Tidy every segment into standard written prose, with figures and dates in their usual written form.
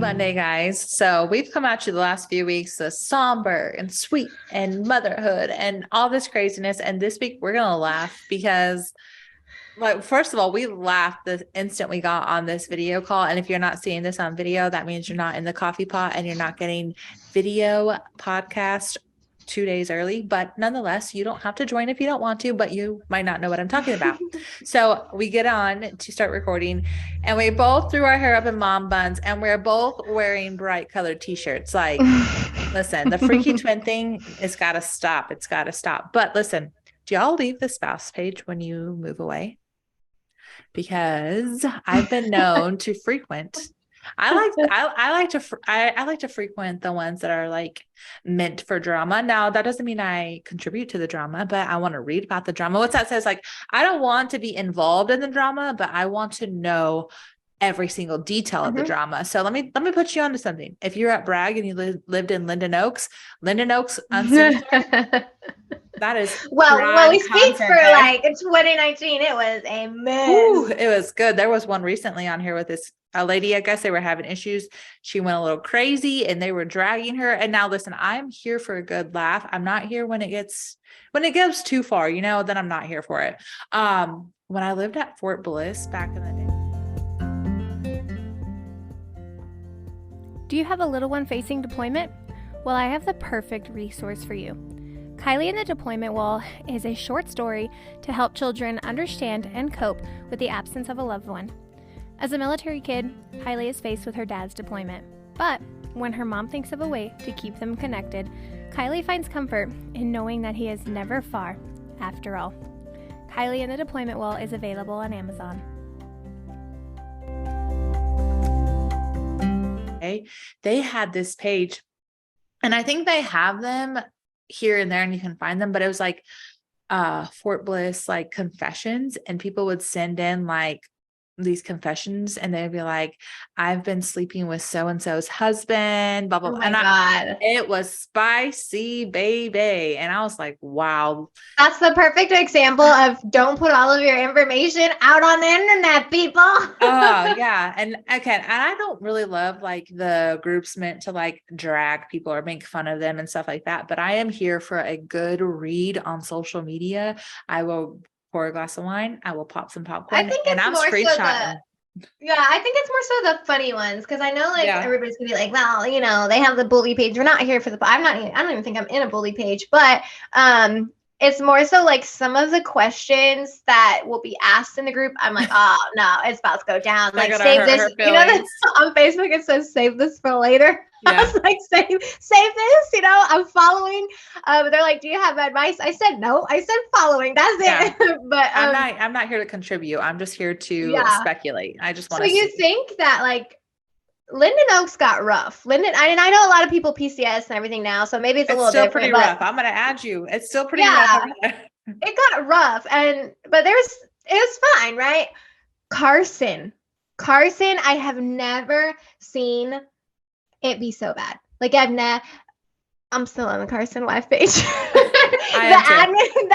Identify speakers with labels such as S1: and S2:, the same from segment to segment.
S1: Monday, guys. So we've come at you the last few weeks, somber and sweet and motherhood and all this craziness. And this week we're gonna laugh because, like, first of all, we laughed the instant we got on this video call. And if you're not seeing this on video, that means you're not in the coffee pot and you're not getting video podcast 2 days early. But nonetheless, you don't have to join if you don't want to, but you might not know what I'm talking about. So we get on to start recording and we both threw our hair up in mom buns and we're both wearing bright colored t-shirts. Like, listen, the freaky twin thing has got to stop. It's got to stop. But listen, do y'all leave the spouse page when you move away? Because I've been known to frequent. I like to frequent the ones that are like meant for drama. Now, that doesn't mean I contribute to the drama, but I want to read about the drama. What's that says? Like, I don't want to be involved in the drama, but I want to know every single detail of the drama. So let me put you onto something. If you're at Bragg and you lived in Linden Oaks uncensored, that is
S2: well, we speak for there. Like 2019. It was a mess.
S1: Ooh, it was good. There was one recently on here with a lady. I guess they were having issues. She went a little crazy and they were dragging her. And now listen, I'm here for a good laugh. I'm not here when it goes too far, then I'm not here for it. When I lived at Fort Bliss back in the day.
S3: Do you have a little one facing deployment? Well, I have the perfect resource for you. Kylie and the Deployment Wall is a short story to help children understand and cope with the absence of a loved one. As a military kid, Kylie is faced with her dad's deployment. But when her mom thinks of a way to keep them connected, Kylie finds comfort in knowing that he is never far after all. Kylie and the Deployment Wall is available on Amazon.
S1: They had this page, and I think they have them here and there and you can find them, but it was like Fort Bliss like confessions, and people would send in like these confessions and they'd be like, I've been sleeping with so-and-so's husband, blah blah blah.
S2: Oh my God.
S1: It was spicy, baby. And I was like, wow,
S2: that's the perfect example of don't put all of your information out on the internet, people.
S1: Oh yeah. And I don't really love like the groups meant to like drag people or make fun of them and stuff like that, but I am here for a good read on social media. I will pour a glass of wine. I will pop some popcorn.
S2: I think it's more screenshotting. I think it's more so the funny ones, because I know everybody's gonna be like, well, they have the bully page. We're not here for I don't even think I'm in a bully page, but it's more so like some of the questions that will be asked in the group. I'm like, oh no, it's about to go down. Like, save this. On Facebook it says save this for later. Yeah. I was like, save this, I'm following. But they're like, do you have advice? I said, no, I said following. That's it. But
S1: I'm not here to contribute. I'm just here to speculate. I just want to.
S2: So you think that like Linden Oaks got rough. I know a lot of people PCS and everything now, so maybe it's a little
S1: still
S2: different.
S1: Pretty rough. I'm going to add you. It's still pretty rough.
S2: It got rough, but it was fine, right? Carson, I have never seen it be so bad. Like I'm still on the Carson wife page. The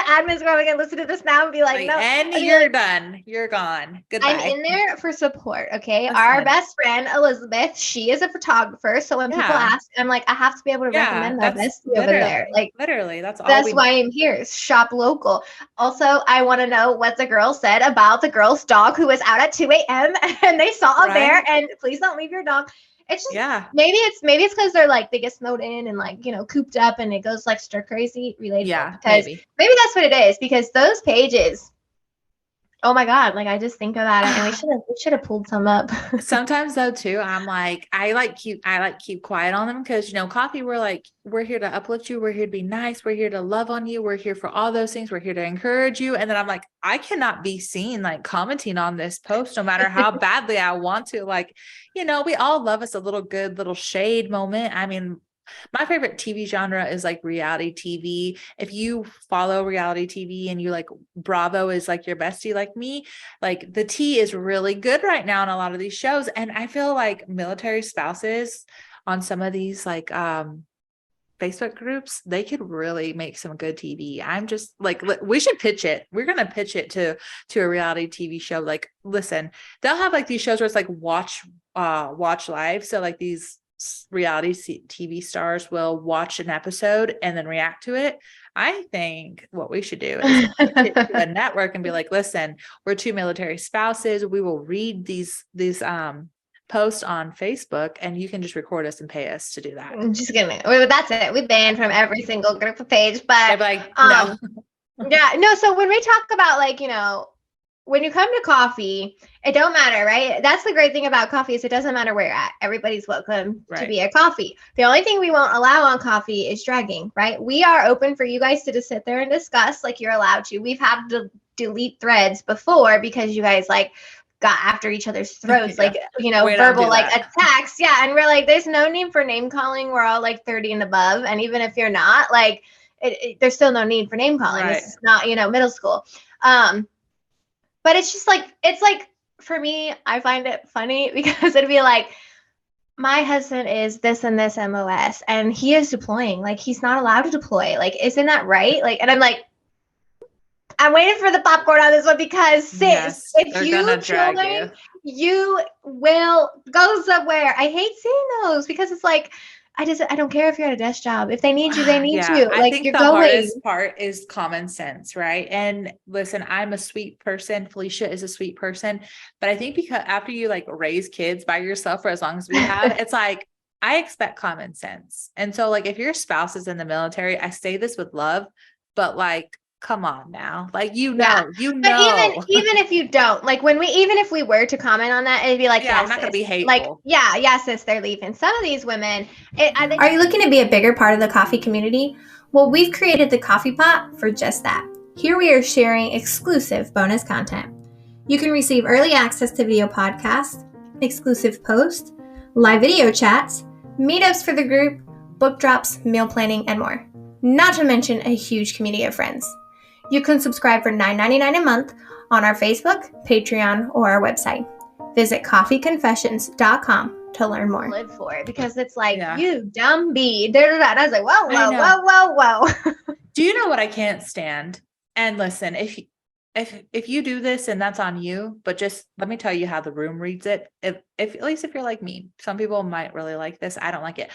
S2: admin's probably gonna listen to this now and be like, no.
S1: And you're done. You're gone. Goodbye.
S2: I'm in there for support. Okay. Our best friend, Elizabeth, she is a photographer. So when people ask, I'm like, I have to be able to recommend my bestie over there. Like,
S1: literally, that's
S2: why I'm here. Shop local. Also, I want to know what the girl said about the girl's dog who was out at 2 a.m. and they saw a bear, and please don't leave your dog. It's just maybe it's because they're like they get snowed in and like cooped up and it goes like stir crazy related.
S1: Yeah,
S2: because maybe that's what it is, because those pages. Oh my God! Like I just think of that, and we should have pulled some up.
S1: Sometimes though too, I'm like I keep quiet on them because coffee. We're here to uplift you. We're here to be nice. We're here to love on you. We're here for all those things. We're here to encourage you. And then I'm like, I cannot be seen like commenting on this post, no matter how badly I want to. Like, we all love us a little shade moment. I mean, my favorite TV genre is like reality TV. If you follow reality TV and you like Bravo is like your bestie, like me, like the tea is really good right now in a lot of these shows. And I feel like military spouses on some of these like Facebook groups, they could really make some good TV. I'm just like, we should pitch it. We're going to pitch it to a reality TV show. Like, listen, they'll have like these shows where it's like watch watch live. So like these reality TV stars will watch an episode and then react to it. I think what we should do is pitch to a network and be like, listen, we're two military spouses. We will read these post on Facebook and you can just record us and pay us to do that.
S2: I'm just gonna, well, that's it. We banned from every single group page, but
S1: like, no.
S2: Yeah, no. So when we talk about like, when you come to coffee, it don't matter, right? That's the great thing about coffee is it doesn't matter where you're at. Everybody's welcome to be at coffee. The only thing we won't allow on coffee is dragging, right? We are open for you guys to just sit there and discuss like you're allowed to. We've had to delete threads before because you guys like got after each other's throats, like, verbal like attacks. Yeah. And we're like, there's no need for name calling. We're all like 30 and above. And even if you're not, like, there's still no need for name calling. This is not, middle school. But it's just like, for me, I find it funny because it'd be like, my husband is this and this MOS and he is deploying. Like, he's not allowed to deploy. Like, isn't that right? Like, and I'm like, I'm waiting for the popcorn on this one because sis, if you children, you will go somewhere. I hate seeing those because it's like, I don't care if you're at a desk job. If they need you, they need you.
S1: I think the hardest part is common sense, right? And listen, I'm a sweet person. Felicia is a sweet person. But I think because after you like raise kids by yourself for as long as we have, it's like, I expect common sense. And so like, if your spouse is in the military, I say this with love, but like, come on now. Like, But even
S2: if you don't, like even if we were to comment on that, it'd be like,
S1: I'm not going to be hateful.
S2: Like, sis, they're leaving. Some of these women.
S3: Are you looking to be a bigger part of the coffee community? Well, we've created the Coffee Pot for just that. Here we are sharing exclusive bonus content. You can receive early access to video podcasts, exclusive posts, live video chats, meetups for the group, book drops, meal planning, and more. Not to mention a huge community of friends. You can subscribe for $9.99 a month on our Facebook, Patreon, or our website. Visit coffeeconfessions.com to learn more.
S2: Live for it because it's like, you dumb bee. And I was like, whoa.
S1: Do you know what I can't stand? And listen, if you do this and that's on you, but just let me tell you how the room reads it. If at least if you're like me, some people might really like this. I don't like it.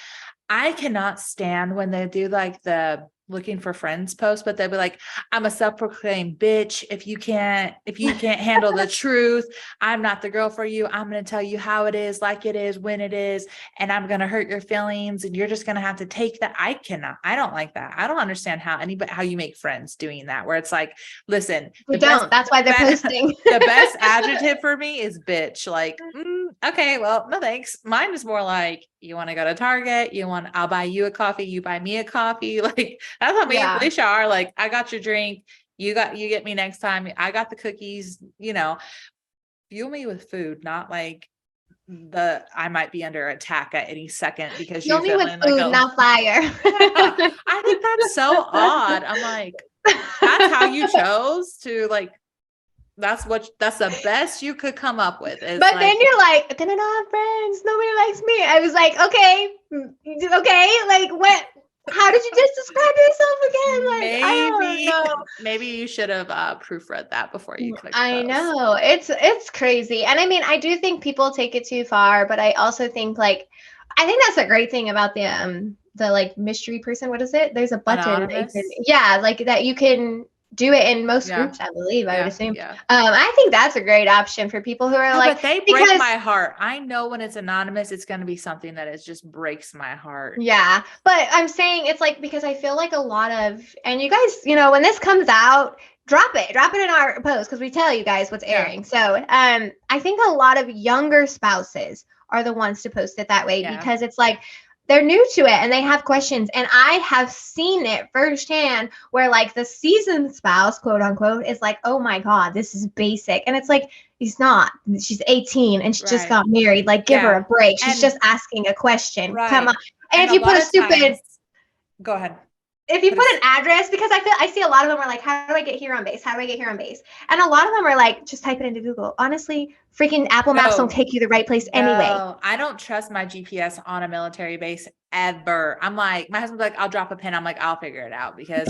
S1: I cannot stand when they do like the looking for friends post, but they'll be like, I'm a self-proclaimed bitch. If you can't handle the truth, I'm not the girl for you. I'm going to tell you how it is, like it is, when it is, and I'm going to hurt your feelings. And you're just going to have to take that. I don't like that. I don't understand how you make friends doing that, where it's like, listen,
S2: that's why they're posting.
S1: The best adjective for me is bitch. Like, okay, well, no, thanks. Mine is more like, you want to go to Target? I'll buy you a coffee. You buy me a coffee. Like, that's how me and Felicia are. Like, I got your drink. You get me next time. I got the cookies, fuel me with food, not like I might be under attack at any second because you're feeling
S2: with food, not fire.
S1: I think that's so odd. I'm like, that's how you chose to like, that's the best you could come up with.
S2: But like, then you're like, then I don't have friends. Nobody likes me. I was like, okay. Like what? How did you just describe yourself again? Like, I don't know.
S1: Maybe you should have proofread that before you clicked.
S2: I know it's crazy. And I mean, I do think people take it too far, but I also think I think that's a great thing about the like mystery person. What is it? There's a button. Like that you can do it in most groups, I believe. I would assume. Yeah. I think that's a great option for people who are
S1: but they break my heart. I know when it's anonymous, it's going to be something that is just breaks my heart.
S2: Yeah, but I'm saying it's like because I feel like a lot of, and you guys, when this comes out, drop it in our post because we tell you guys what's airing. So, I think a lot of younger spouses are the ones to post it that way because it's like, they're new to it and they have questions. And I have seen it firsthand where like the seasoned spouse, quote unquote, is like, oh my God, this is basic. And it's like, he's not. She's 18 and she just got married. Like, give her a break. She's just asking a question. Come on. And if you put a stupid...
S1: Go ahead.
S2: If you put an address, because I see a lot of them are like, how do I get here on base? How do I get here on base? And a lot of them are like, just type it into Google. Honestly, freaking Apple Maps don't take you the right place anyway.
S1: I don't trust my GPS on a military base ever. I'm like, my husband's like, I'll drop a pin. I'm like, I'll figure it out because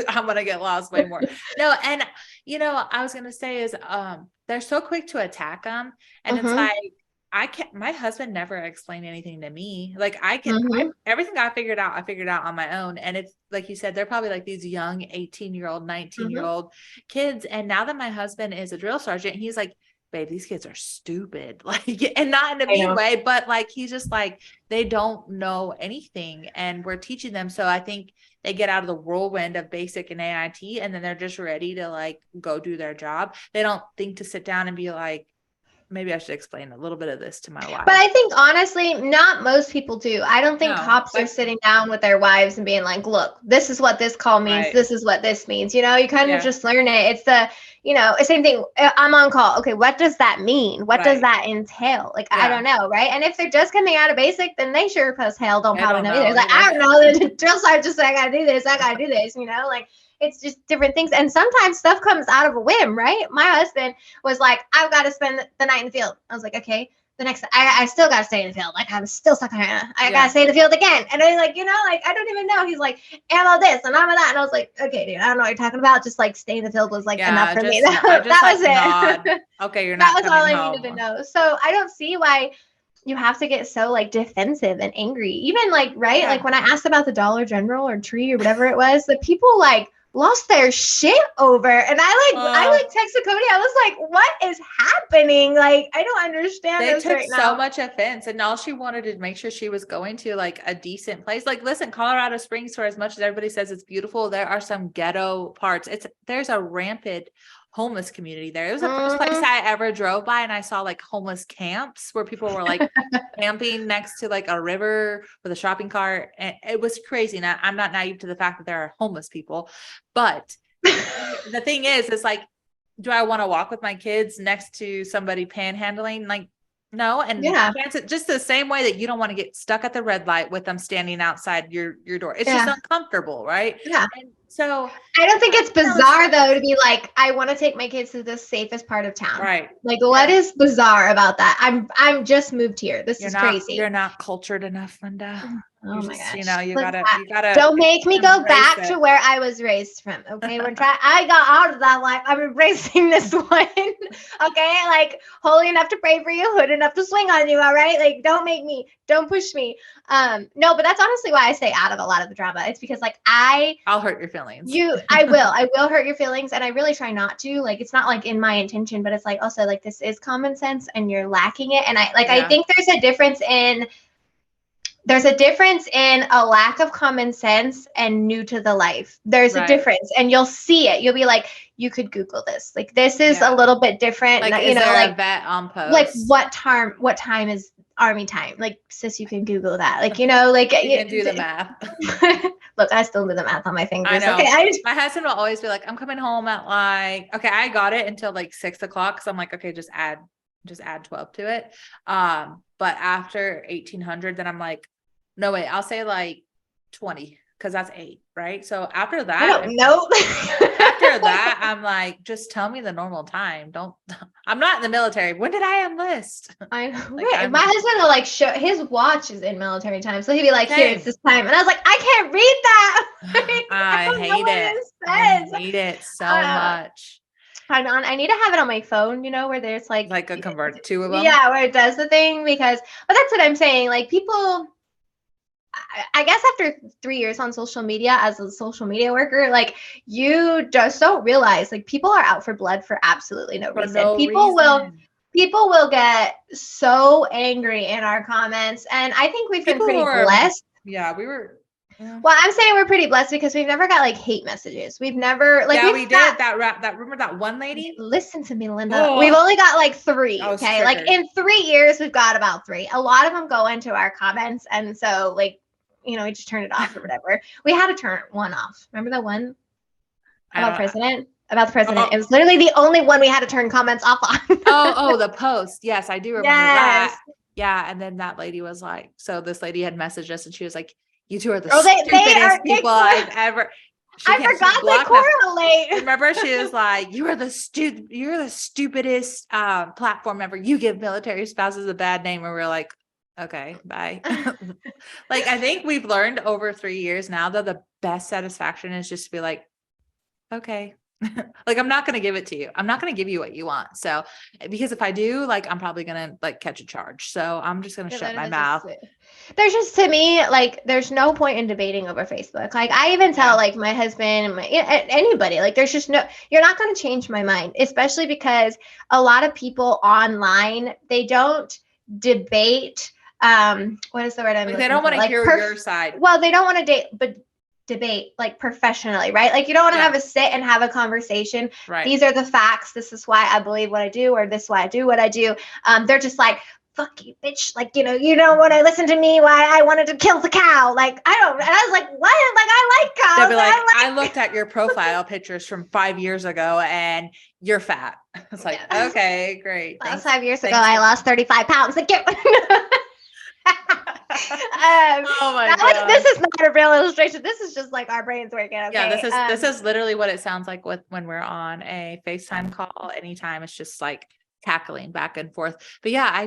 S1: I'm going to get lost way more. No. And I was going to say is, they're so quick to attack them. And it's like, my husband never explained anything to me. Like
S2: Mhm.
S1: everything I figured out on my own. And it's like you said, they're probably like these young 18-year-old, 19-year-old kids. And now that my husband is a drill sergeant, he's like, babe, these kids are stupid. Like, and not in a
S2: I
S1: mean
S2: know.
S1: way, but like, he's just like, they don't know anything and we're teaching them. So I think they get out of the whirlwind of basic and AIT and then they're just ready to like go do their job. They don't think to sit down and be like, maybe I should explain a little bit of this to my wife.
S2: But I think honestly, not most people do. I don't think
S1: No,
S2: cops are sitting down with their wives and being like, look, this is what this call means.
S1: Right.
S2: This is what this means. You know, you kind
S1: Yeah.
S2: of just learn it. It's the, same thing. I'm on call. Okay, what does that mean? What does
S1: Right.
S2: that entail? Like, I
S1: Yeah.
S2: don't know, right? And if they're just coming out of basic, then they sure as hell don't
S1: They
S2: probably
S1: don't
S2: know either.
S1: know
S2: It's like, I don't know. The drill sergeant just said, I gotta do this. I gotta do this. Like, it's just different things. And sometimes stuff comes out of a whim, right? My husband was like, I've got to spend the night in the field. I was like, okay. The next, I still got to stay in the field. Like, I'm still stuck on it. I got to stay in the field again. And I was like, like, I don't even know. He's like, ammo this and ammo that. And I was like, okay, dude, I don't know what you're talking about. Just like stay in the field was like enough for me. That was it.
S1: Nod. Okay, you're
S2: that
S1: not
S2: was all
S1: coming
S2: I
S1: home.
S2: needed to know. So I don't see why you have to get so like defensive and angry. Even like, right?
S1: Yeah.
S2: Like when I asked about the Dollar General or Tree or whatever it was, the people like lost their shit over. And I texted Cody. I was like, what is happening? Like, I don't understand
S1: They
S2: this
S1: took
S2: right
S1: so
S2: now.
S1: much offense and all she wanted to make sure she was going to like a decent place. Like, listen, Colorado Springs, for as much as everybody says it's beautiful, there are some ghetto parts. There's a rampant homeless community there. It was the first place I ever drove by and I saw like homeless camps where people were like camping next to like a river with a shopping cart. And it was crazy. And I'm not naive to the fact that there are homeless people, but the thing is like, do I want to walk with my kids next to somebody panhandling? Like, no. And just the same way that you don't want to get stuck at the red light with them standing outside your door. It's just uncomfortable, right?
S2: Yeah.
S1: And so
S2: I don't think it's bizarre though to be like, I want to take my kids to the safest part of town.
S1: Right.
S2: Like, what is bizarre about that? I'm just moved here. This is crazy.
S1: You're not cultured enough, Linda.
S2: Oh my gosh.
S1: You gotta
S2: don't make me go back to where I was raised from. Okay. I got out of that life. I'm embracing this one. Okay. Like, holy enough to pray for you, hood enough to swing on you. All right. Like, don't push me. No, but that's honestly why I stay out of a lot of the drama. It's because like
S1: I'll hurt your feelings.
S2: I will hurt your feelings. And I really try not to. Like, it's not like in my intention, but it's like also like this is common sense and you're lacking it. And I think there's a difference in a lack of common sense and new to the life. There's a difference and you'll see it. You'll be like, you could Google this. Like, this is a little bit different.
S1: Like,
S2: is there
S1: like a vet on post?
S2: Like what time is Army time? Like, sis, you can Google that. Like, like
S1: you can do the math.
S2: Look, I still do the math on my fingers.
S1: I know.
S2: Okay,
S1: my husband will always be like, I'm coming home at like, okay, I got it until like 6 o'clock. So I'm like, okay, just add 12 to it. But after 1800, then I'm like, no, wait, I'll say like 20 because that's 8, right? So after that,
S2: I don't know.
S1: after that, I'm like, just tell me the normal time. I'm not in the military. When did I enlist?
S2: I know. Like, my husband will like show his watch is in military time. So he'd be like, here, it's this time. And I was like, I can't read that.
S1: I hate it so much.
S2: I need to have it on my phone, where there's like
S1: a convert 2 of them.
S2: Yeah, where it does the thing but that's what I'm saying. Like, people, I guess after 3 years on social media as a social media worker, like, you just don't realize like people are out for blood for absolutely no reason. People will get so angry in our comments, and I think we've been pretty blessed.
S1: Yeah, we were. Yeah.
S2: Well, I'm saying we're pretty blessed because we've never got like hate messages. We've never like
S1: we did that. Remember that one lady?
S2: Listen to me, Linda. We've only got like 3. Okay, like in 3 years we've got about 3. A lot of them go into our comments, and so like we just turn it off or whatever. We had to turn one off. Remember that one about the president? It was literally the only one we had to turn comments off on.
S1: the post. Yes, I do remember that. Yeah, and then that lady was like, so this lady had messaged us, and she was like, "You two are the stupidest people I've ever."
S2: I forgot they correlate.
S1: Remember, she was like, "You're the stupidest platform ever. You give military spouses a bad name," and we're like, "Okay, bye." Like, I think we've learned over 3 years now that the best satisfaction is just to be like, "Okay, Like, I'm not going to give it to you. I'm not going to give you what you want. So, because if I do, like, I'm probably going to like catch a charge. So I'm just going to shut my mouth.
S2: There's just, to me, like, there's no point in debating over Facebook. Like, I even tell like my husband and anybody, like, there's just you're not going to change my mind, especially because a lot of people online, they don't debate. What is the word I'm looking
S1: They don't
S2: for?
S1: want to hear your side.
S2: Well, they don't want to debate like professionally, right? Like, you don't want to have a sit and have a conversation.
S1: Right.
S2: These are the facts. This is why I believe what I do, or this is why I do what I do. They're just like, fuck you, bitch. Like, you don't want to listen to me, why I wanted to kill the cow. Like, I don't. And I was like, what? Like, I like cows.
S1: They'll be like, I looked at your profile pictures from 5 years ago and you're fat. It's like, okay, great.
S2: Last 5 years ago, I lost 35 pounds. Like,
S1: oh my God.
S2: This is not a real illustration. This is just like our brains working. Okay?
S1: Yeah, this is literally what it sounds like when we're on a FaceTime call. Anytime, it's just like cackling back and forth. But yeah,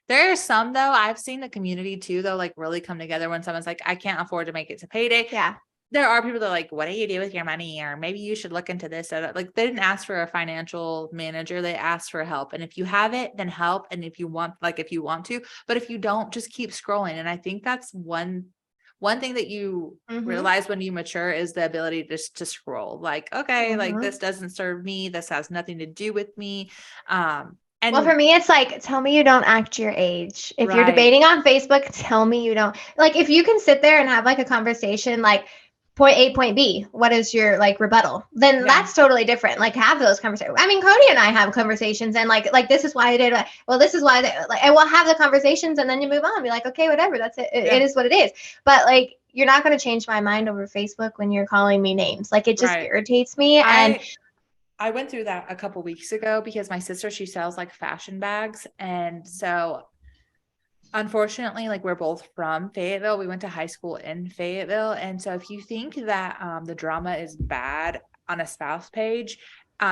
S1: there are some, though, I've seen the community too, though, like really come together when someone's like, I can't afford to make it to payday.
S2: Yeah.
S1: There are people that are like, what do you do with your money? Or maybe you should look into this. Like, they didn't ask for a financial manager. They asked for help. And if you have it, then help. And if you want to, but if you don't, just keep scrolling. And I think that's one thing that you realize when you mature is the ability just to scroll. Like, okay, like, this doesn't serve me. This has nothing to do with me. And
S2: well, for me, it's like, tell me you don't act your age. If you're debating on Facebook, tell me you don't. Like, if you can sit there and have like a conversation, like point A, point B, what is your like rebuttal? Then that's totally different. Like, have those conversations. I mean, Cody and I have conversations, and like this is why I did. Well, this is why and we'll have the conversations, and then you move on. Be like, okay, whatever. That's it. It is what it is. But like, you're not going to change my mind over Facebook when you're calling me names. Like, it just irritates me. And
S1: I went through that a couple weeks ago because my sister, she sells like fashion bags. And so unfortunately, like, we're both from Fayetteville. We went to high school in Fayetteville. And so if you think that the drama is bad on a spouse page,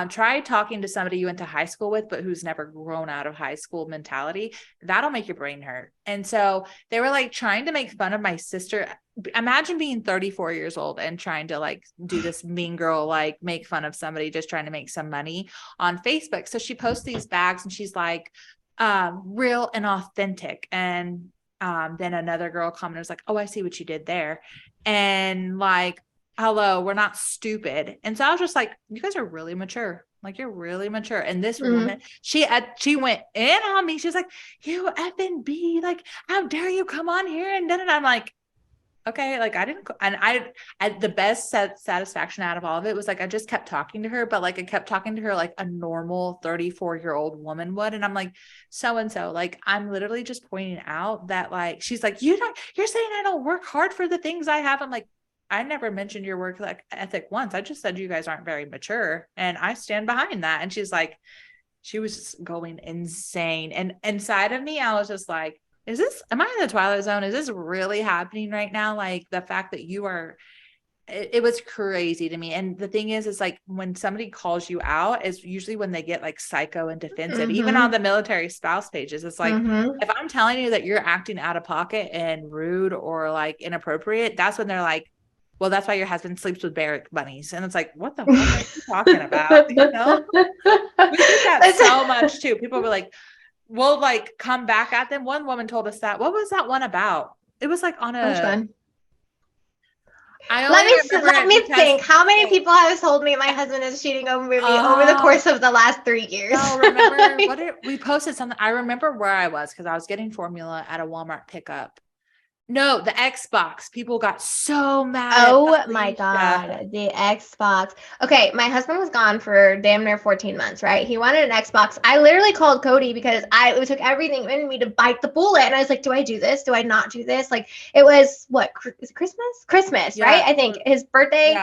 S1: try talking to somebody you went to high school with, but who's never grown out of high school mentality. That'll make your brain hurt. And so they were like trying to make fun of my sister. Imagine being 34 years old and trying to like do this mean girl, like make fun of somebody just trying to make some money on Facebook. So she posts these bags and she's like, real and authentic. And then another girl commented was like, oh, I see what you did there. And like, hello, we're not stupid. And so I was just like, you guys are really mature. Like, you're really mature. And this woman, she went in on me. She's like, you effing B, like, how dare you come on here? And then I'm like, okay, like, I the best satisfaction out of all of it was like, I just kept talking to her, but like, I kept talking to her like a normal 34-year-old woman would. And I'm like, so-and-so, like, I'm literally just pointing out that, like, she's like, you're saying I don't work hard for the things I have. I'm like, I never mentioned your work ethic once. I just said you guys aren't very mature, and I stand behind that. And she's like, she was just going insane. And inside of me, I was just like, am I in the Twilight Zone? Is this really happening right now? Like, the fact that it was crazy to me. And the thing is like, when somebody calls you out, is usually when they get like psycho and defensive, even on the military spouse pages. It's like, if I'm telling you that you're acting out of pocket and rude or like inappropriate, that's when they're like, well, that's why your husband sleeps with barrack bunnies. And it's like, what the fuck are you talking about? You know? We do that so much too. People were like, we'll like come back at them. One woman told us that. What was that one about? It was like on a.
S2: Which one? Let me think. How many people have told me my husband is cheating over me over the course of the last 3 years?
S1: No, remember we posted something. I remember where I was because I was getting formula at a Walmart pickup. No, the Xbox. People got so mad.
S2: Oh my God, the Xbox. Okay, my husband was gone for damn near 14 months, right? He wanted an Xbox. I literally called Cody because it took everything in me to bite the bullet. And I was like, do I do this? Do I not do this? Like, it was, what, is it Christmas? Christmas, right? I think his birthday,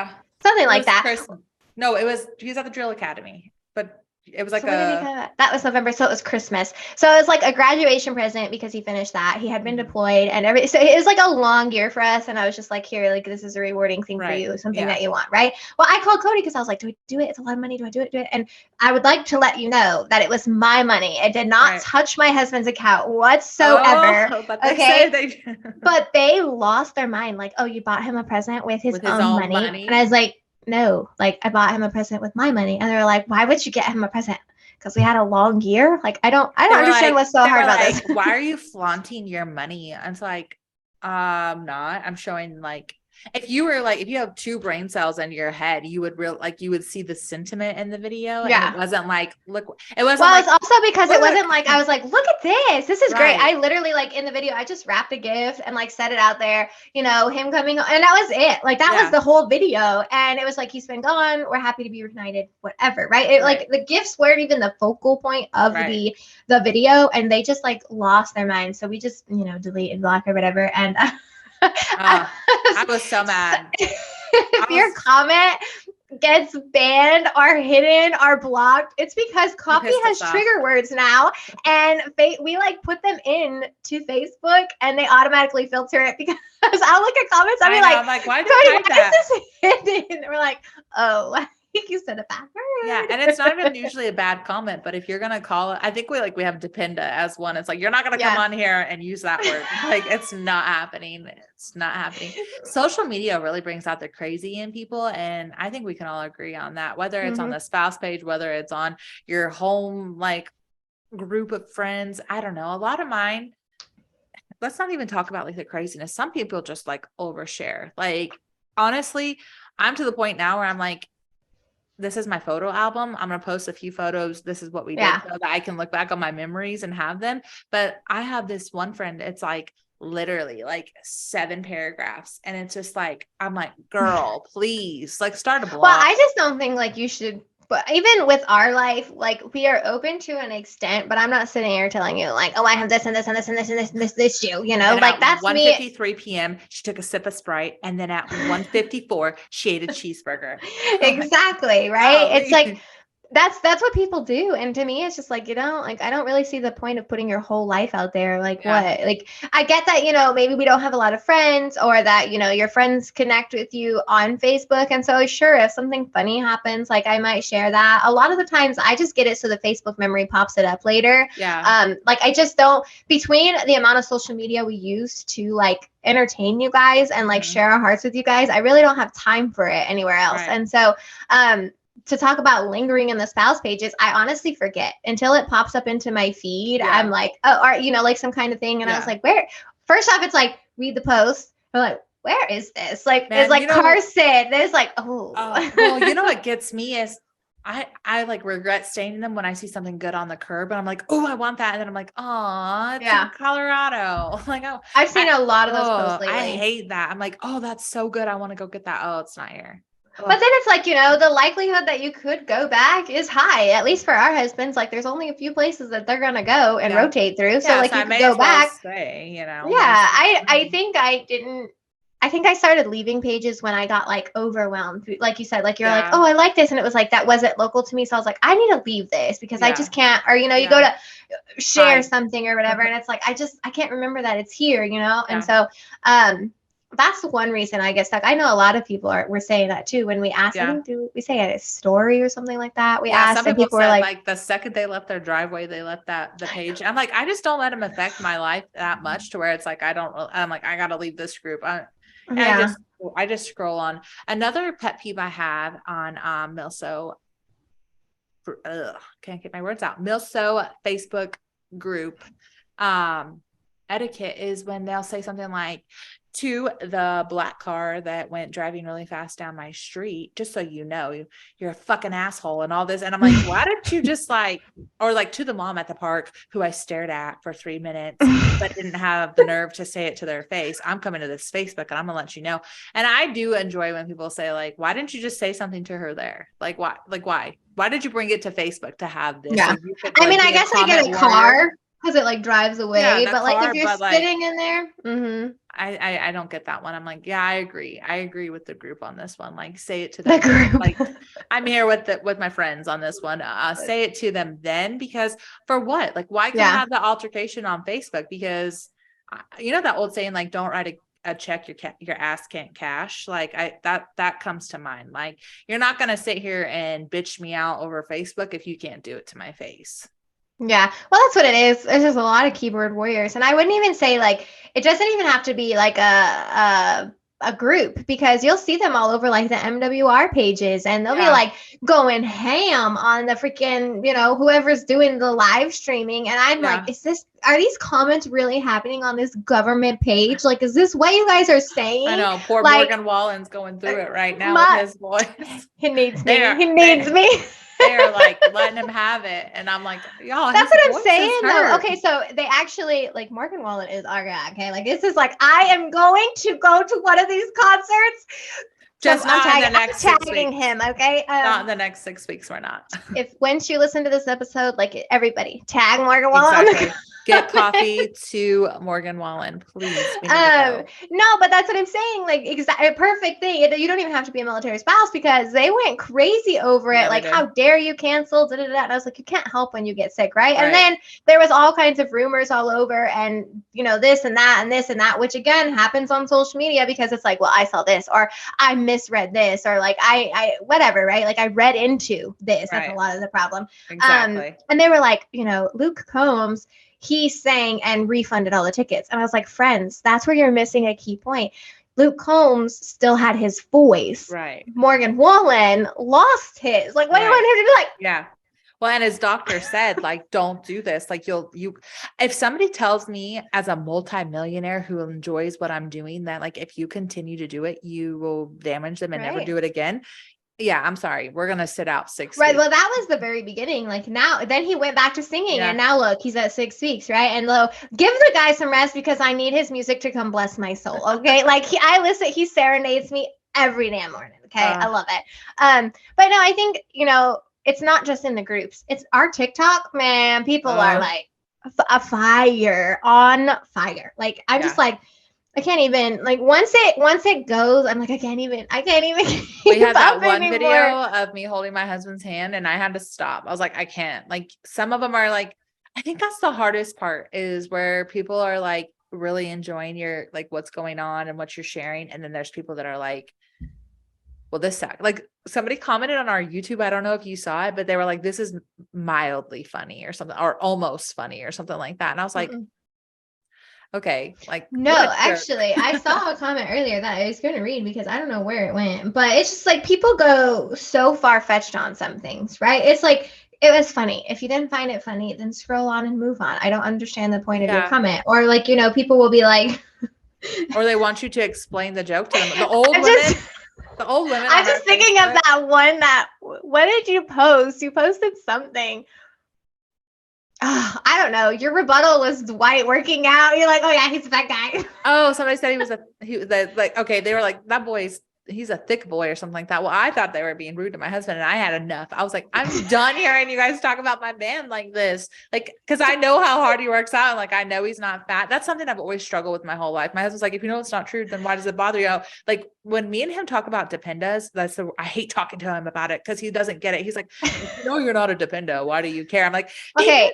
S2: something like that.
S1: Christmas. No, he was at the Drill Academy, but it was like
S2: that was November, so it was Christmas. So it was like a graduation present because he finished that. He had been deployed and so it was like a long year for us. And I was just like, here, like, this is a rewarding thing for you, something that you want, right? Well, I called Cody because I was like, do I do it? It's a lot of money. Do I do it? And I would like to let you know that it was my money. It did not touch my husband's account whatsoever. But they lost their mind. Like, oh, you bought him a present with his own money. And I was like, no, like I bought him a present with my money. And they were like, why would you get him a present? Because we had a long year. Like, I don't understand what's so hard about this.
S1: Why are you flaunting your money? And it's like, I'm not. I'm showing like, if you have two brain cells in your head, you would see the sentiment in the video.
S2: Yeah.
S1: And it wasn't like, look, it wasn't.
S2: Well, it's also because it wasn't like, I was like, look at this. This is great. I literally like in the video, I just wrapped a gift and like set it out there, him coming on, and that was it. Like that was the whole video. And it was like, he's been gone. We're happy to be reunited, whatever. Right. Like the gifts weren't even the focal point of the video. And they just like lost their mind. So we just, delete and block or whatever. And
S1: I was so mad.
S2: If your comment gets banned or hidden or blocked, it's because Coffee has trigger words now, and we like put them in to Facebook and they automatically filter it because I'll look at comments. I'm like, why is this hidden? And we're like, oh, I think you said a bad word.
S1: Yeah, and it's not even usually a bad comment, but if you're gonna call it, I think we have Dependa as one. It's like, you're not gonna come on here and use that word. Like, it's not happening. It's not happening. Social media really brings out the crazy in people, and I think we can all agree on that. Whether it's on the spouse page, whether it's on your home like group of friends, I don't know. A lot of mine. Let's not even talk about like the craziness. Some people just like overshare. Like, honestly, I'm to the point now where I'm like, this is my photo album. I'm going to post a few photos. This is what we did so that I can look back on my memories and have them. But I have this one friend. It's like literally like 7 paragraphs. And it's just like, I'm like, girl, please like start a blog.
S2: Well, I just don't think like you should. But even with our life, like we are open to an extent, but I'm not sitting here telling you like, oh, I have this and this and this and this and this and this issue, like that's
S1: 1:53 p.m. She took a sip of Sprite, and then at 1:54 she ate a cheeseburger.
S2: Exactly, right? It's like that's what people do, and to me it's just like, I don't really see the point of putting your whole life out there. Like what? Like I get that maybe we don't have a lot of friends, or that your friends connect with you on Facebook, and so sure, if something funny happens, like I might share that. A lot of the times I just get it so the Facebook memory pops it up later. Like I just don't, between the amount of social media we use to like entertain you guys and like share our hearts with you guys, I really don't have time for it anywhere else. And so to talk about lingering in the spouse pages, I honestly forget until it pops up into my feed. I'm like, oh, or like some kind of thing. And I was like, where? First off, it's like, read the post. I'm like, where is this? Like, man, it's like car sit. There's like,
S1: well, what gets me is I like regret staying in them when I see something good on the curb, and I'm like, oh, I want that. And then I'm like, oh, it's in Colorado. Like, oh,
S2: I've seen a lot of those posts lately.
S1: I hate that. I'm like, oh, that's so good. I want to go get that. Oh, it's not here.
S2: But then it's like, the likelihood that you could go back is high, at least for our husbands. Like there's only a few places that they're going to go and rotate through. So like you could go back. I think I started leaving pages when I got like overwhelmed. Like you said, like you're like, oh, I like this. And it was like, that wasn't local to me. So I was like, I need to leave this because I just can't, or, you go to share something or whatever. And it's like, I can't remember that it's here, And so, that's one reason I get stuck. I know a lot of people were saying that too when we asked. I think, do we say a story or something like that? We asked, and people were like,
S1: the second they left their driveway, they left the page. I'm like, I just don't let them affect my life that much to where it's like I'm like, I gotta leave this group. I just scroll on. Another pet peeve I have on Milso. Can't get my words out. Milso Facebook group etiquette is when they'll say something like, to the black car that went driving really fast down my street, just so you know, you're a fucking asshole and all this. And I'm like, why didn't you just or like to the mom at the park who I stared at for 3 minutes, but didn't have the nerve to say it to their face. I'm coming to this Facebook and I'm gonna let you know. And I do enjoy when people say like, why didn't you just say something to her there? Like, why? Like, why did you bring it to Facebook to have this?
S2: Yeah.
S1: So
S2: I mean, I guess I get a car because it like drives away, but like if you're sitting in there,
S1: I don't get that one. I'm like, yeah, I agree with the group on this one. Like, say it to them. The group. Like, I'm here with my friends on this one. Say it to them then, because for what? Like, why can't I have the altercation on Facebook? Because that old saying, like, don't write a check your ass can't cash. Like that comes to mind. Like, you're not gonna sit here and bitch me out over Facebook if you can't do it to my face.
S2: Yeah, well, that's what it is. There's just a lot of keyboard warriors, and I wouldn't even say like it doesn't even have to be like a a group, because you'll see them all over like the MWR pages, and they'll be like going ham on the freaking, you know, whoever's doing the live streaming. And I'm like, are these comments really happening on this government page? Like, is this what you guys are saying?
S1: I know, poor Morgan Wallen's going through it right now with his voice.
S2: He needs me. He needs me.
S1: They're like letting him have it. And I'm like, y'all,
S2: that's what I'm saying though. Okay, so they actually, like, Morgan Wallen is our guy. Okay, like, this is like, I am going to go to one of these concerts.
S1: Just not in the next 6 weeks.
S2: Him, okay?
S1: Not in the next 6 weeks, we're not.
S2: When you listen to this episode, like, everybody tag Morgan Wallen.
S1: Exactly. Get coffee to Morgan Wallen, please.
S2: No, but that's what I'm saying. Like, exactly, perfect thing. You don't even have to be a military spouse, because they went crazy over it. Like, how dare you cancel? Da, da, da. And I was like, you can't help when you get sick, right? And then there was all kinds of rumors all over, and you know, this and that and this and that, which again happens on social media, because it's like, well, I saw this, or I misread this, or like I whatever, right? Like, I read into this. That's a lot of the problem.
S1: Exactly.
S2: And they were like, you know, Luke Combs, he sang and refunded all the tickets. And I was like, friends, that's where you're missing a key point. Luke Combs still had his voice.
S1: Right.
S2: Morgan Wallen lost his. Like, what do you want him to do? Like,
S1: yeah. Well, and his doctor said, like, don't do this. Like, if somebody tells me as a multimillionaire who enjoys what I'm doing, that like, if you continue to do it, you will damage them and never do it again. Yeah, I'm sorry. We're going to sit out 6 weeks.
S2: Right. Well, that was the very beginning. Like, now, then he went back to singing, and now look, he's at 6 weeks. Right. And give the guy some rest, because I need his music to come bless my soul. Okay. Like, he serenades me every damn morning. Okay. I love it. But no, I think, you know, it's not just in the groups. It's our TikTok, man. People are like on fire. Like, I'm just like, I can't even, like, once it goes, I'm like, I can't even.
S1: We had that one video of me holding my husband's hand, and I had to stop. I was like, I can't. Like, some of them are like, I think that's the hardest part, is where people are like really enjoying your, like, what's going on and what you're sharing. And then there's people that are like, well, this sucks. Like, somebody commented on our YouTube. I don't know if you saw it, but they were like, this is mildly funny or something, or almost funny or something like that. And I was like, okay, like,
S2: no, actually, I saw a comment earlier that I was going to read, because I don't know where it went, but it's just like, people go so far-fetched on some things, right? It's like, it was funny. If you didn't find it funny, then scroll on and move on. I don't understand the point of your comment. Or like, you know, people will be like,
S1: or they want you to explain the joke to them. The old women.
S2: I'm just thinking of that one. What did you post? You posted something. I don't know. Your rebuttal was Dwight working out. You're like, oh yeah, he's a fat guy.
S1: Oh, somebody said he was like, okay. They were like, he's a thick boy or something like that. Well, I thought they were being rude to my husband, and I had enough. I was like, I'm done hearing you guys talk about my man like this. Like, cause I know how hard he works out. And like, I know he's not fat. That's something I've always struggled with my whole life. My husband's like, if you know it's not true, then why does it bother you? Like, when me and him talk about dependas, I hate talking to him about it, because he doesn't get it. He's like, no, you're not a dependa. Why do you care? I'm like,
S2: okay.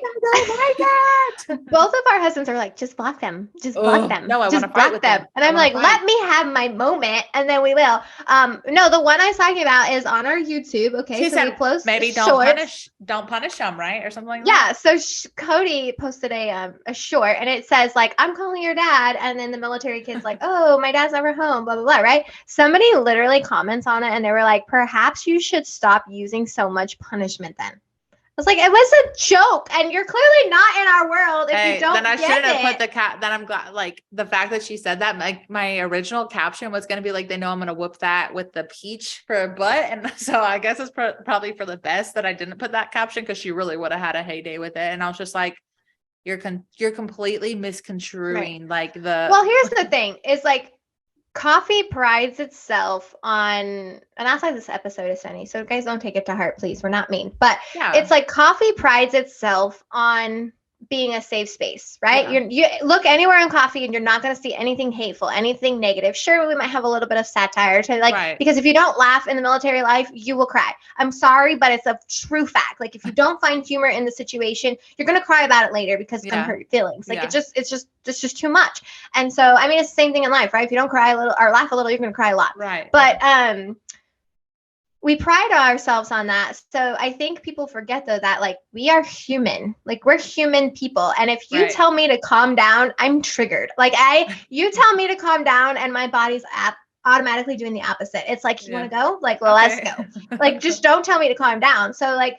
S2: Both of our husbands are like, just block them. Just block them.
S1: No, I want to fight with them.
S2: And I'm like, let me have my moment, and then we will. No, the one I was talking about is on our YouTube. Okay,
S1: she said,
S2: we post
S1: maybe don't punish them, right, or something like
S2: that. Yeah. So Cody posted a short, and it says like, I'm calling your dad, and then the military kid's like, oh, my dad's never home, blah blah blah, right? Somebody literally comments on it, and they were like, perhaps you should stop using so much punishment then. I was like, it was a joke, and you're clearly not in our world if you don't
S1: then I
S2: get
S1: shouldn't have
S2: it.
S1: put then I'm glad, like, the fact that she said that, my original caption was going to be like, they know I'm going to whoop that with the peach for a butt. And so I guess it's probably for the best that I didn't put that caption, because she really would have had a heyday with it. And I was just like, you're completely misconstruing
S2: well, here's the thing is like, coffee prides itself on, and outside this episode is funny, so guys, don't take it to heart, please. We're not mean, but it's like, coffee prides itself on being a safe space, right? You look anywhere in coffee, and you're not going to see anything hateful, anything negative. Sure, we might have a little bit of satire to because if you don't laugh in the military life, you will cry. I'm sorry, but it's a true fact. Like, if you don't find humor in the situation, you're going to cry about it later, because it's going to hurt your feelings. Like, it's just too much. And so, I mean, it's the same thing in life, right? If you don't cry a little or laugh a little, you're going to cry a lot.
S1: Right.
S2: But we pride ourselves on that. So I think people forget, though, that like, we are human, like, we're human people. And if you tell me to calm down, I'm triggered. Like, you tell me to calm down, and my body's automatically doing the opposite. It's like, you want to go? Like, well, let's go. Like, just don't tell me to calm down. So like,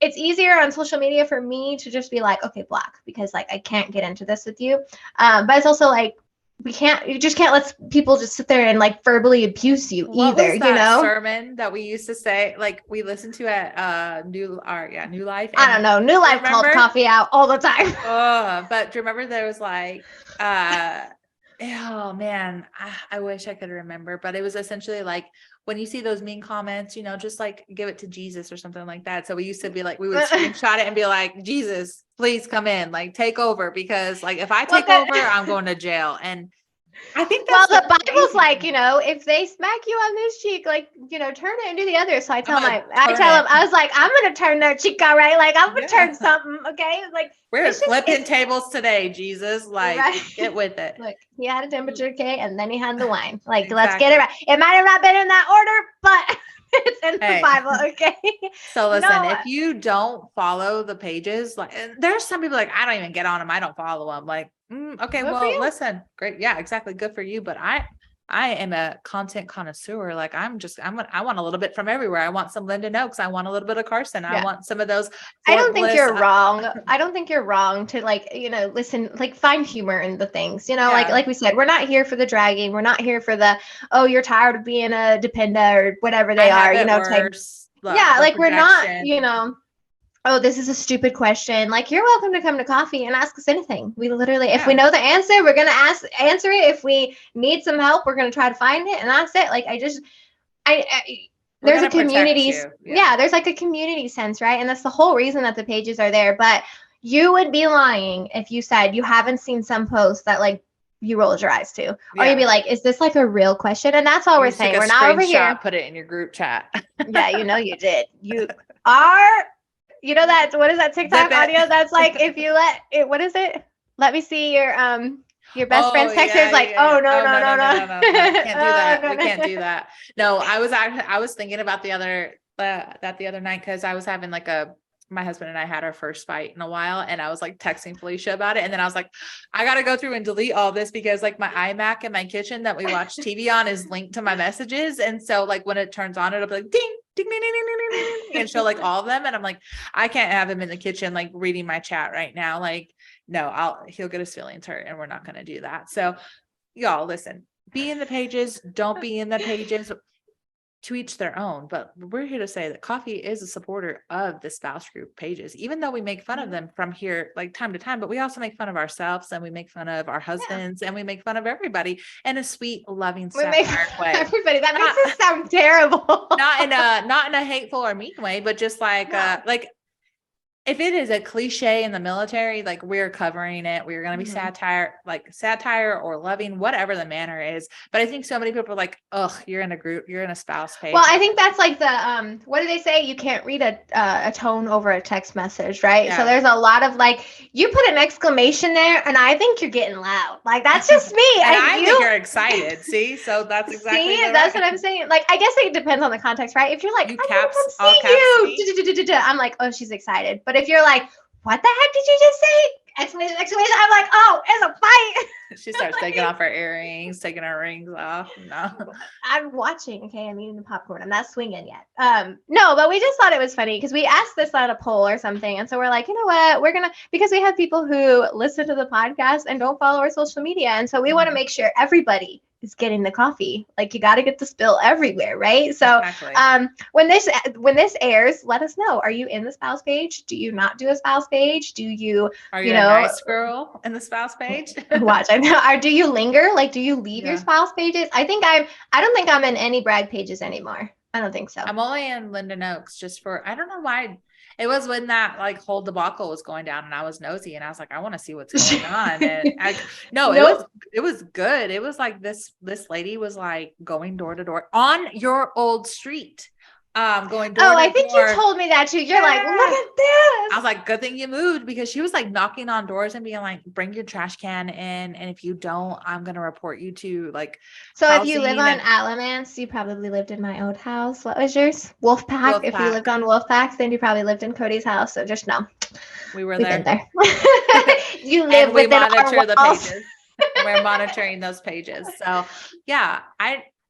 S2: it's easier on social media for me to just be like, okay, block, because like, I can't get into this with you. But it's also like, you just can't let people just sit there and like verbally abuse you either,
S1: you know? Sermon that we used to say, like we listened to at New Life.
S2: I don't know. New Life called coffee out all the time.
S1: But do you remember there was like, oh man, I wish I could remember, but it was essentially like, when you see those mean comments, you know, just like give it to Jesus or something like that. So we used to be like, we would screenshot it and be like, Jesus, please come in, like take over, because like if I take over, I'm going to jail. And I think that's
S2: the Bible's like, you know, if they smack you on this cheek, like, you know, turn it and do the other. So I tell them, I was like, I'm gonna turn their cheek, all right? Like I'm gonna turn something, okay? Like
S1: we're flipping tables today, Jesus. Like get with it.
S2: Look, he had a temperature, okay, and then he had the wine. Like let's get it right. It might have not been in that order, but it's in the Bible, okay?
S1: So listen, if you don't follow the pages, like there's some people like, I don't even get on them. I don't follow them. Like, okay, well, listen, great. Yeah, exactly. Good for you. But I am a content connoisseur. Like I want a little bit from everywhere. I want some Linda Noakes. I want a little bit of Carson. I want some of those.
S2: I don't think you're wrong. I don't think you're wrong to like, you know, listen, like find humor in the things, you know, like we said, we're not here for the dragging. We're not here for the, oh, you're tired of being a dependent or whatever they are, you know, like we're not, you know, oh, this is a stupid question. Like, you're welcome to come to coffee and ask us anything. We literally, if we know the answer, we're going to answer it. If we need some help, we're going to try to find it. And that's it. Like, there's a community. Yeah, there's like a community sense, right? And that's the whole reason that the pages are there. But you would be lying if you said you haven't seen some post that like you rolled your eyes to, or you'd be like, is this like a real question? And that's all we're saying. We're not over here.
S1: Put it in your group chat.
S2: Yeah, you know, you did. You are. You know that, what is that TikTok audio? That's like, if you let it, what is it? Let me see your best friend's text. It's like, no.
S1: Can't do that. We can't do that. No, I was thinking about the other night, cause I was having like my husband and I had our first fight in a while, and I was like texting Felicia about it. And then I was like, I got to go through and delete all this, because like my iMac in my kitchen that we watch TV on is linked to my messages. And so like when it turns on, it'll be like, ding, ding, ding, ding, ding, ding, ding, and show like all of them. And I'm like, I can't have him in the kitchen, like reading my chat right now. Like, no, he'll get his feelings hurt, and we're not going to do that. So y'all listen, be in the pages. Don't be in the pages. To each their own, but we're here to say that coffee is a supporter of the spouse group pages, even though we make fun of them from here like time to time, but we also make fun of ourselves, and we make fun of our husbands, and we make fun of everybody in a sweet, loving, satire way.
S2: Everybody, that makes it sound terrible.
S1: not in a hateful or mean way, but just like if it is a cliche in the military, like we're covering it, we're going to be satire or loving, whatever the manner is. But I think so many people are like, ugh, you're in a group, you're in a spouse page.
S2: Well, I think that's like the, what do they say? You can't read a tone over a text message, right? Yeah. So there's a lot of like, you put an exclamation there, and I think you're getting loud. Like, that's just me.
S1: And I think you're excited. See? So that's exactly
S2: that's what I'm saying. Like, I guess it depends on the context, right? If you're like, I see you, I'm like, oh, she's excited. But if you're like, what the heck did you just say? Exclamation, exclamation. I'm like, oh, it's a fight.
S1: She starts taking off her earrings, taking her rings off. No,
S2: I'm watching. Okay, I'm eating the popcorn. I'm not swinging yet. No, but we just thought it was funny because we asked this on a poll or something. And so we're like, you know what? Because we have people who listen to the podcast and don't follow our social media. And so we want to make sure everybody is getting the coffee. Like, you got to get the spill everywhere, right? So when this airs, let us know. Are you in the spouse page? Do you not do a spouse page? Do you
S1: are you a nice girl in the spouse page?
S2: Watch, I know. Or do you linger? Like, do you leave your spouse pages? I don't think I'm in any brag pages anymore. I don't think so.
S1: I'm only in Linda Noakes I don't know why. It was when that like whole debacle was going down, and I was nosy, and I was like, I want to see what's going on. And it was good. It was like this lady was like going door to door on your old street. Going door to door.
S2: I think you told me that too. You're like, look at this.
S1: I was like, good thing you moved, because she was like knocking on doors and being like, bring your trash can in. And if you don't, I'm going to report you to like.
S2: So if you live on Alamance, you probably lived in my old house. What was yours? Wolfpack. If you lived on Wolfpack, then you probably lived in Cody's house. So just know.
S1: We've been there.
S2: You live within
S1: monitor the pages. We're monitoring those pages. So yeah,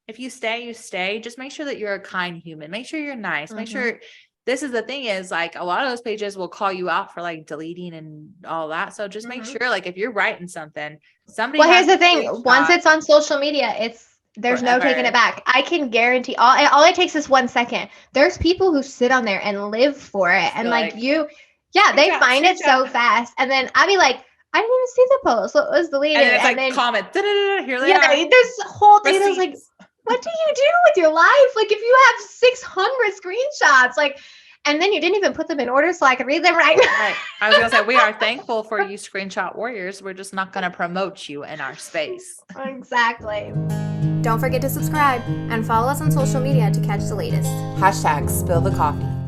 S1: if you stay, you stay. Just make sure that you're a kind human. Make sure you're nice. Make
S2: Mhm.
S1: sure this is the thing is like a lot of those pages will call you out for like deleting and all that. So just make
S2: Mhm.
S1: sure like if you're writing something, somebody
S2: Well,
S1: has
S2: here's the
S1: a
S2: thing. Once
S1: screenshot
S2: it's on social media, there's no taking it
S1: forever.
S2: back. I can guarantee all it takes is 1 second. There's people who sit on there and live for it.
S1: Just
S2: And
S1: be
S2: like
S1: like,
S2: they
S1: screenshot,
S2: find it so
S1: screenshot.
S2: fast. And then I'd be like, I didn't even see the post. So it was deleted.
S1: And then it's
S2: And
S1: like
S2: then
S1: comment. Da-da-da-da, here they
S2: yeah,
S1: are.
S2: there's a whole thing that's like,
S1: Receipts.
S2: what do you do with your life? Like if you have 600 screenshots, like, and then you didn't even put them in order so I could read them right now.
S1: Right. I was gonna say we are thankful for you screenshot warriors. We're just not gonna promote you in our space.
S2: Exactly.
S3: Don't forget to subscribe and follow us on social media to catch the latest.
S4: #SpillTheCoffee.